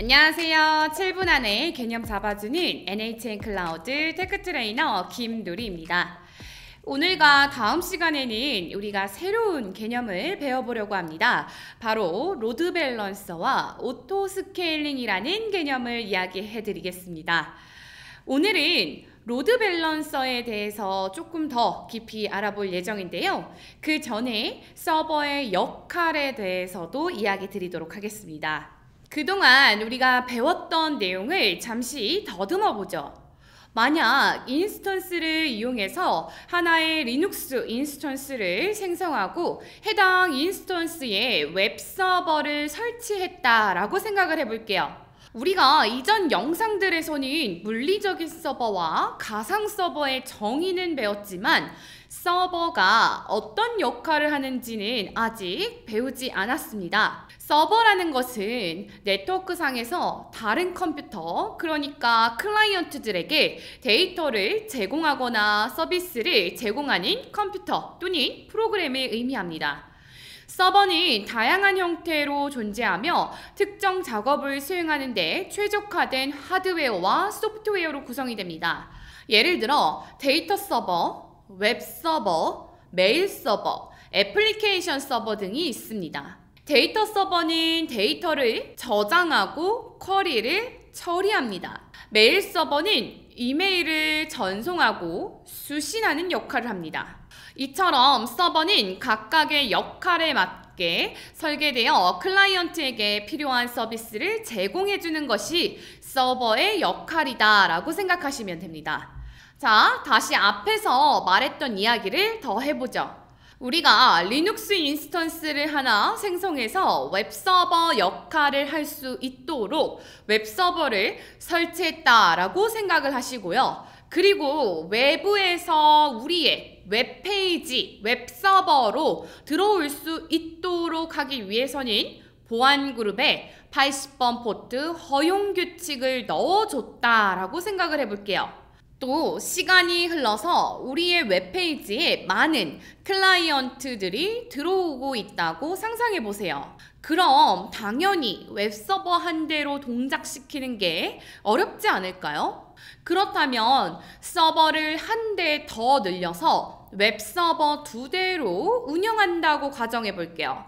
안녕하세요. 7분 안에 개념 잡아주는 NHN 클라우드 테크 트레이너 김누리입니다. 오늘과 다음 시간에는 우리가 새로운 개념을 배워보려고 합니다. 바로 로드 밸런서와 오토 스케일링이라는 개념을 이야기해 드리겠습니다. 오늘은 로드 밸런서에 대해서 조금 더 깊이 알아볼 예정인데요. 그 전에 서버의 역할에 대해서도 이야기 드리도록 하겠습니다. 그동안 우리가 배웠던 내용을 잠시 더듬어 보죠. 만약 인스턴스를 이용해서 하나의 리눅스 인스턴스를 생성하고 해당 인스턴스에 웹서버를 설치했다라고 생각을 해볼게요. 우리가 이전 영상들에서는 물리적인 서버와 가상 서버의 정의는 배웠지만 서버가 어떤 역할을 하는지는 아직 배우지 않았습니다. 서버라는 것은 네트워크상에서 다른 컴퓨터, 그러니까 클라이언트들에게 데이터를 제공하거나 서비스를 제공하는 컴퓨터 또는 프로그램을 의미합니다. 서버는 다양한 형태로 존재하며 특정 작업을 수행하는 데 최적화된 하드웨어와 소프트웨어로 구성이 됩니다. 예를 들어 데이터 서버, 웹 서버, 메일 서버, 애플리케이션 서버 등이 있습니다. 데이터 서버는 데이터를 저장하고 쿼리를 처리합니다. 메일 서버는 이메일을 전송하고 수신하는 역할을 합니다. 이처럼 서버는 각각의 역할에 맞게 설계되어 클라이언트에게 필요한 서비스를 제공해주는 것이 서버의 역할이다 라고 생각하시면 됩니다. 자, 다시 앞에서 말했던 이야기를 더 해보죠. 우리가 리눅스 인스턴스를 하나 생성해서 웹서버 역할을 할 수 있도록 웹서버를 설치했다라고 생각을 하시고요. 그리고 외부에서 우리의 웹페이지, 웹서버로 들어올 수 있도록 하기 위해서는 보안 그룹에 80번 포트 허용 규칙을 넣어줬다라고 생각을 해볼게요. 또 시간이 흘러서 우리의 웹페이지에 많은 클라이언트들이 들어오고 있다고 상상해 보세요. 그럼 당연히 웹서버 한 대로 동작시키는 게 어렵지 않을까요? 그렇다면 서버를 한 대 더 늘려서 웹서버 2대로 운영한다고 가정해 볼게요.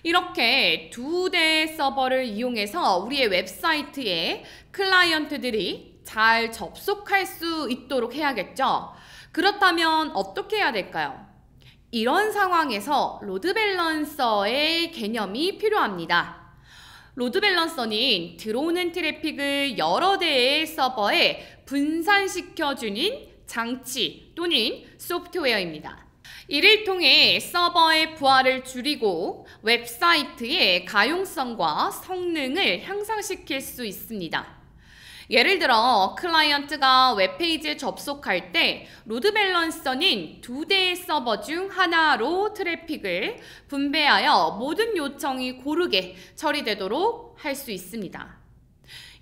이렇게 2대의 서버를 이용해서 우리의 웹사이트에 클라이언트들이 잘 접속할 수 있도록 해야겠죠? 그렇다면 어떻게 해야 될까요? 이런 상황에서 로드 밸런서의 개념이 필요합니다. 로드 밸런서는 들어오는 트래픽을 여러 대의 서버에 분산시켜주는 장치 또는 소프트웨어입니다. 이를 통해 서버의 부하를 줄이고 웹사이트의 가용성과 성능을 향상시킬 수 있습니다. 예를 들어 클라이언트가 웹페이지에 접속할 때 로드 밸런서는 2대의 서버 중 하나로 트래픽을 분배하여 모든 요청이 고르게 처리되도록 할 수 있습니다.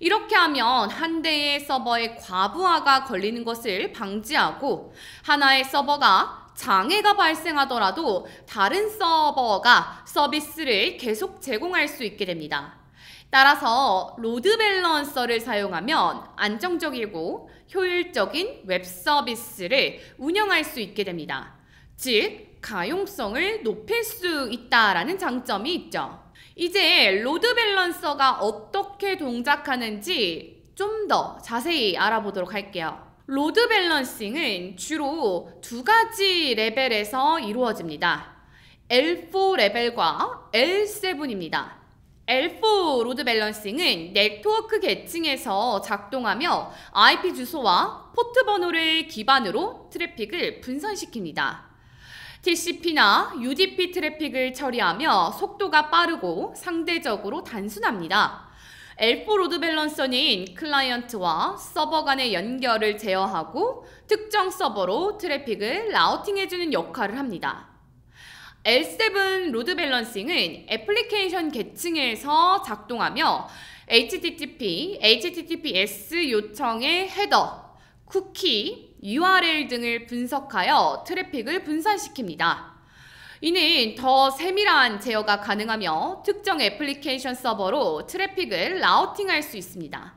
이렇게 하면 한 대의 서버에 과부하가 걸리는 것을 방지하고 하나의 서버가 장애가 발생하더라도 다른 서버가 서비스를 계속 제공할 수 있게 됩니다. 따라서 로드 밸런서를 사용하면 안정적이고 효율적인 웹 서비스를 운영할 수 있게 됩니다. 즉, 가용성을 높일 수 있다라는 장점이 있죠. 이제 로드 밸런서가 어떻게 동작하는지 좀 더 자세히 알아보도록 할게요. 로드 밸런싱은 주로 2가지 레벨에서 이루어집니다. L4 레벨과 L7입니다. L4 로드 밸런싱은 네트워크 계층에서 작동하며 IP 주소와 포트 번호를 기반으로 트래픽을 분산시킵니다. TCP나 UDP 트래픽을 처리하며 속도가 빠르고 상대적으로 단순합니다. L4 로드 밸런서는 클라이언트와 서버 간의 연결을 제어하고 특정 서버로 트래픽을 라우팅해주는 역할을 합니다. L7 로드 밸런싱은 애플리케이션 계층에서 작동하며 HTTP, HTTPS 요청의 헤더, 쿠키, URL 등을 분석하여 트래픽을 분산시킵니다. 이는 더 세밀한 제어가 가능하며 특정 애플리케이션 서버로 트래픽을 라우팅할 수 있습니다.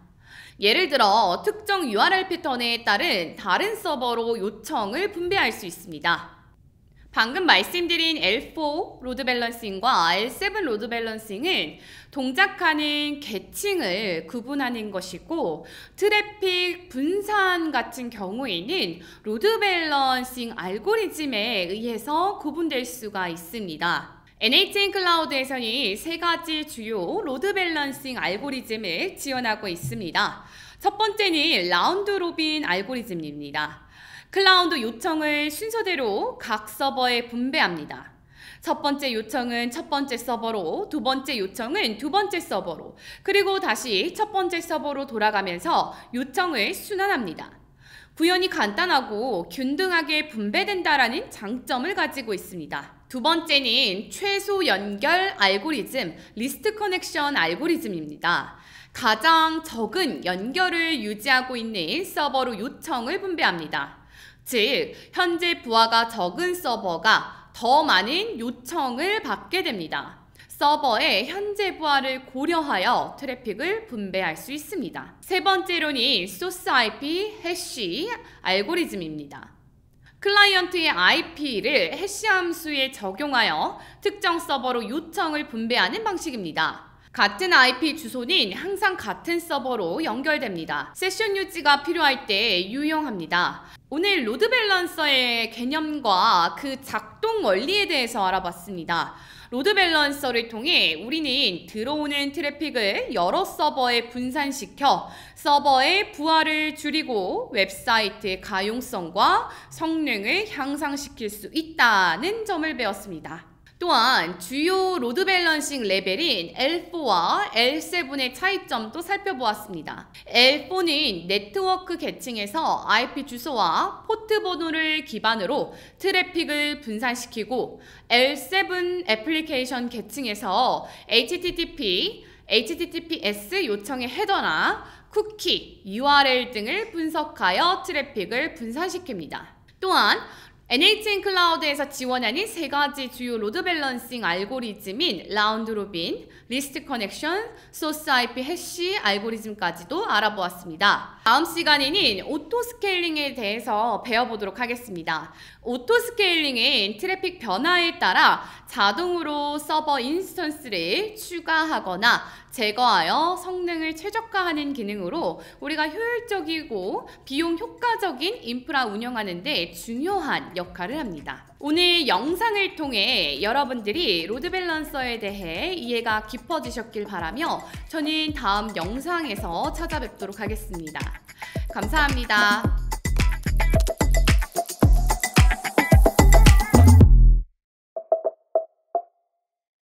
예를 들어 특정 URL 패턴에 따른 다른 서버로 요청을 분배할 수 있습니다. 방금 말씀드린 L4 로드 밸런싱과 L7 로드 밸런싱은 동작하는 계층을 구분하는 것이고, 트래픽 분산 같은 경우에는 로드 밸런싱 알고리즘에 의해서 구분될 수가 있습니다. NHN 클라우드에서는 세 가지 주요 로드 밸런싱 알고리즘을 지원하고 있습니다. 첫 번째는 라운드 로빈 알고리즘입니다. 클라우드 요청을 순서대로 각 서버에 분배합니다. 첫 번째 요청은 첫 번째 서버로, 두 번째 요청은 두 번째 서버로, 그리고 다시 첫 번째 서버로 돌아가면서 요청을 순환합니다. 구현이 간단하고 균등하게 분배된다라는 장점을 가지고 있습니다. 두 번째는 최소 연결 알고리즘, 리스트 커넥션 알고리즘입니다. 가장 적은 연결을 유지하고 있는 서버로 요청을 분배합니다. 즉, 현재 부하가 적은 서버가 더 많은 요청을 받게 됩니다. 서버의 현재 부하를 고려하여 트래픽을 분배할 수 있습니다. 세 번째로는 소스 IP 해시 알고리즘입니다. 클라이언트의 IP를 해시 함수에 적용하여 특정 서버로 요청을 분배하는 방식입니다. 같은 IP 주소는 항상 같은 서버로 연결됩니다. 세션 유지가 필요할 때 유용합니다. 오늘 로드 밸런서의 개념과 그 작동 원리에 대해서 알아봤습니다. 로드 밸런서를 통해 우리는 들어오는 트래픽을 여러 서버에 분산시켜 서버의 부하를 줄이고 웹사이트의 가용성과 성능을 향상시킬 수 있다는 점을 배웠습니다. 또한 주요 로드 밸런싱 레벨인 L4와 L7의 차이점도 살펴보았습니다. L4는 네트워크 계층에서 IP 주소와 포트 번호를 기반으로 트래픽을 분산시키고, L7 애플리케이션 계층에서 HTTP, HTTPS 요청의 헤더나 쿠키, URL 등을 분석하여 트래픽을 분산시킵니다. 또한 NHN 클라우드에서 지원하는 세 가지 주요 로드 밸런싱 알고리즘인 라운드 로빈, 리스트 커넥션, 소스 IP 해시 알고리즘까지도 알아보았습니다. 다음 시간에는 오토 스케일링에 대해서 배워보도록 하겠습니다. 오토 스케일링은 트래픽 변화에 따라 자동으로 서버 인스턴스를 추가하거나 제거하여 성능을 최적화하는 기능으로 우리가 효율적이고 비용 효과적인 인프라 운영하는 데 중요한 역할을 합니다. 오늘 영상을 통해 여러분들이 로드 밸런서에 대해 이해가 깊어지셨길 바라며 저는 다음 영상에서 찾아뵙도록 하겠습니다. 감사합니다.